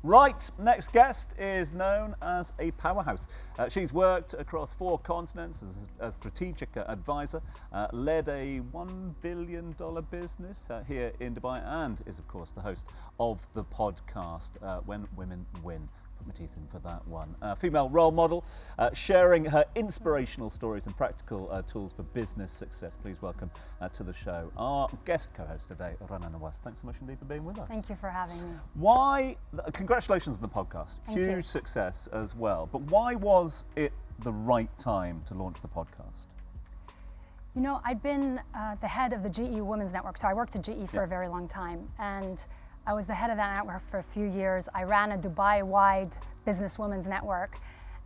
Right, next guest is known as a powerhouse. She's worked across 4 continents as a strategic advisor, led a $1 billion business here in Dubai, and is, of course, the host of the podcast When Women Win. Put my teeth in for that one. Female role model, sharing her inspirational stories and practical tools for business success. Please welcome to the show our guest co-host today, Rana Nawas. Thanks so much indeed for being with us. Thank you for having me. Why, congratulations on the podcast. Thank Huge you. success as well. But why was it the right time to launch the podcast? You know, I'd been the head of the GE Women's Network, so I worked at GE for a very long time, and I was the head of that network for a few years. I ran a Dubai-wide business women's network,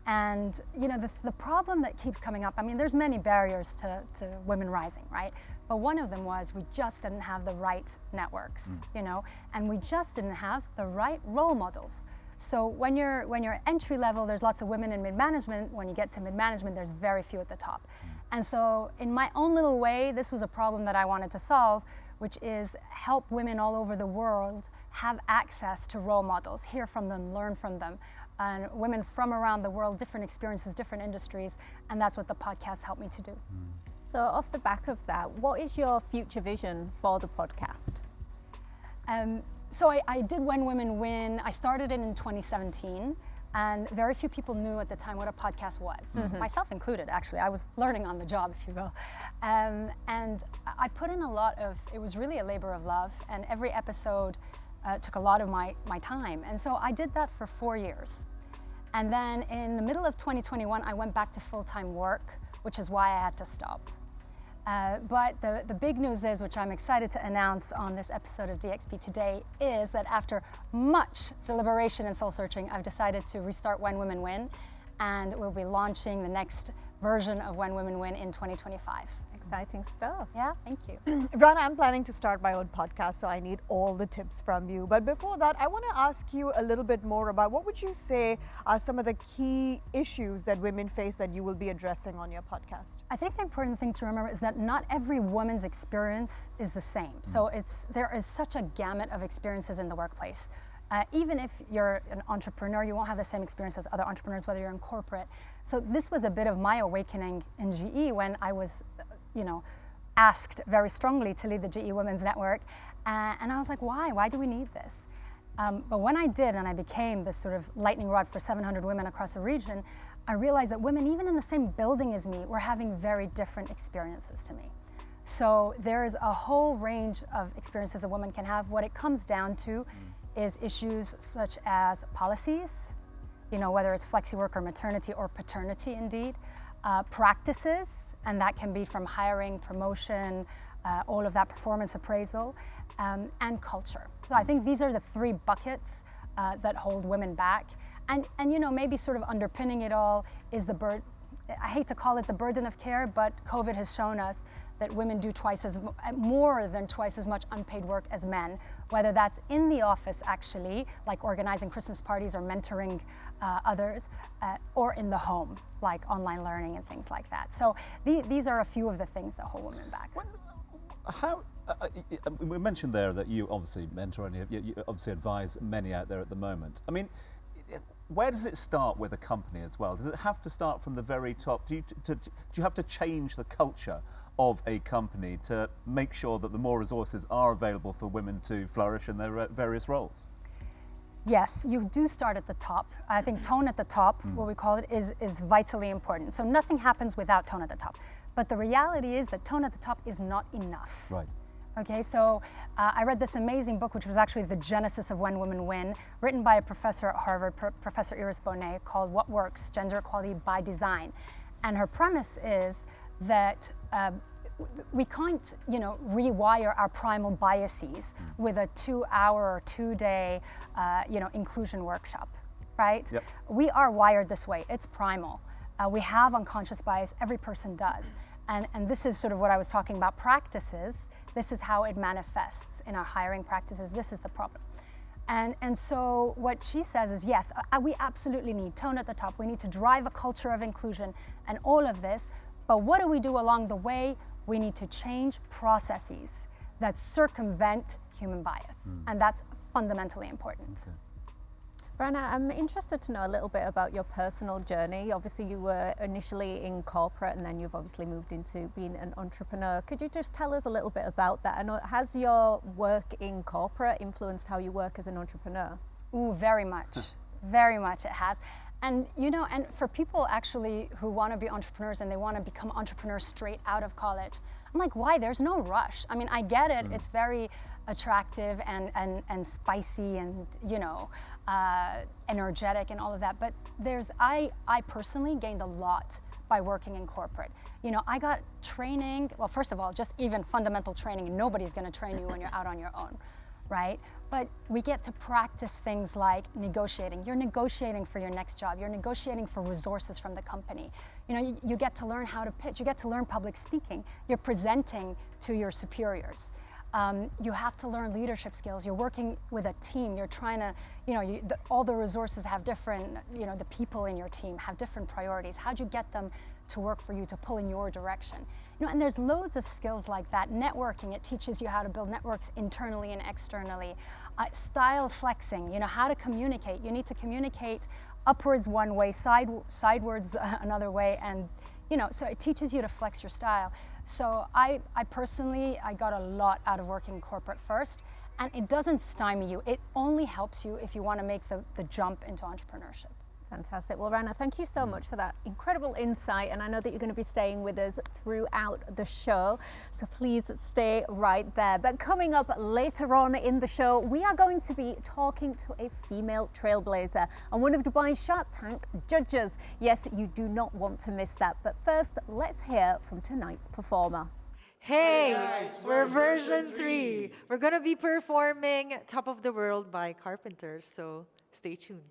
and you know, the problem that keeps coming up, I mean, there's many barriers to women rising, right? But one of them was we just didn't have the right networks, you know, and we just didn't have the right role models. So when you're entry level, there's lots of women in mid-management. When you get to mid-management, there's very few at the top. And so in my own little way, this was a problem that I wanted to solve, which is help women all over the world have access to role models, hear from them, learn from them, and women from around the world, different experiences, different industries, and that's what the podcast helped me to do. So off the back of that, what is your future vision for the podcast? So I did When Women Win. I started it in 2017, and very few people knew at the time what a podcast was, myself included, actually. I was learning on the job, if you will. And I put in a lot of, it was really a labor of love, and every episode took a lot of my time. And so I did that for 4 years. And then in the middle of 2021, I went back to full-time work, which is why I had to stop. But the big news is, which I'm excited to announce on this episode of DXP today, is that after much deliberation and soul searching, I've decided to restart When Women Win, and we'll be launching the next version of When Women Win in 2025. Exciting stuff. Yeah, thank you. Rana, I'm planning to start my own podcast, so I need all the tips from you. But before that, I want to ask you a little bit more about what would you say are some of the key issues that women face that you will be addressing on your podcast? I think the important thing to remember is that not every woman's experience is the same. So there is such a gamut of experiences in the workplace. Even if you're an entrepreneur, you won't have the same experience as other entrepreneurs, whether you're in corporate. So this was a bit of my awakening in GE when I was asked very strongly to lead the GE Women's Network. And I was like, why? Why do we need this? But when I did, and I became this sort of lightning rod for 700 women across the region, I realized that women, even in the same building as me, were having very different experiences to me. So there's a whole range of experiences a woman can have. What it comes down to is issues such as policies, whether it's flexi work or maternity or paternity indeed, practices, and that can be from hiring, promotion, all of that performance appraisal, and culture. So I think these are the 3 buckets that hold women back. And maybe sort of underpinning it all is I hate to call it the burden of care, but COVID has shown us that women do more than twice as much unpaid work as men, whether that's in the office actually, like organizing Christmas parties or mentoring others, or in the home, like online learning and things like that. So these are a few of the things that hold women back. We mentioned there that you obviously mentor and you obviously advise many out there at the moment. I mean, where does it start with a company as well? Does it have to start from the very top? Do you have to change the culture of a company to make sure that the more resources are available for women to flourish in their various roles? Yes, you do start at the top. I think tone at the top, what we call it, is vitally important. So nothing happens without tone at the top. But the reality is that tone at the top is not enough. Right. Okay, so I read this amazing book, which was actually the genesis of When Women Win, written by a professor at Harvard, Professor Iris Bonet, called What Works? Gender Equality by Design. And her premise is that we can't, rewire our primal biases with a 2-hour or 2-day, inclusion workshop, right? Yep. We are wired this way. It's primal. We have unconscious bias. Every person does. And this is sort of what I was talking about, practices. This is how it manifests in our hiring practices. This is the problem. And so what she says is, yes, we absolutely need tone at the top. We need to drive a culture of inclusion and all of this. But what do we do along the way? We need to change processes that circumvent human bias. And that's fundamentally important. Okay. Rana, I'm interested to know a little bit about your personal journey. Obviously, you were initially in corporate and then you've obviously moved into being an entrepreneur. Could you just tell us a little bit about that? And has your work in corporate influenced how you work as an entrepreneur? Ooh, very much. Very much it has. And you know, and for people actually who want to be entrepreneurs and they want to become entrepreneurs straight out of college, I'm like, why? There's no rush. I mean, I get it. It's very attractive and spicy and, you know, energetic and all of that. But I personally gained a lot by working in corporate. You know, I got training, well, first of all, just even fundamental training. Nobody's going to train you when you're out on your own, right? But we get to practice things like negotiating. You're negotiating for your next job. You're negotiating for resources from the company. You know, you get to learn how to pitch. You get to learn public speaking. You're presenting to your superiors. You have to learn leadership skills. You're working with a team. You're trying to, you know, all the resources have different, you know, the people in your team have different priorities. How'd you get them to work for you, to pull in your direction? You know, and there's loads of skills like that. Networking, it teaches you how to build networks internally and externally. Style flexing, you know, how to communicate. You need to communicate upwards one way, sidewards another way, and you know, so it teaches you to flex your style. So I personally, I got a lot out of working corporate first, and it doesn't stymie you. It only helps you if you want to make the jump into entrepreneurship. Fantastic. Well, Rana, thank you so much for that incredible insight. And I know that you're going to be staying with us throughout the show, so please stay right there. But coming up later on in the show, we are going to be talking to a female trailblazer and one of Dubai's Shark Tank judges. Yes, you do not want to miss that. But first, let's hear from tonight's performer. Hey, guys, we're version 3. We're going to be performing Top of the World by Carpenters, so stay tuned.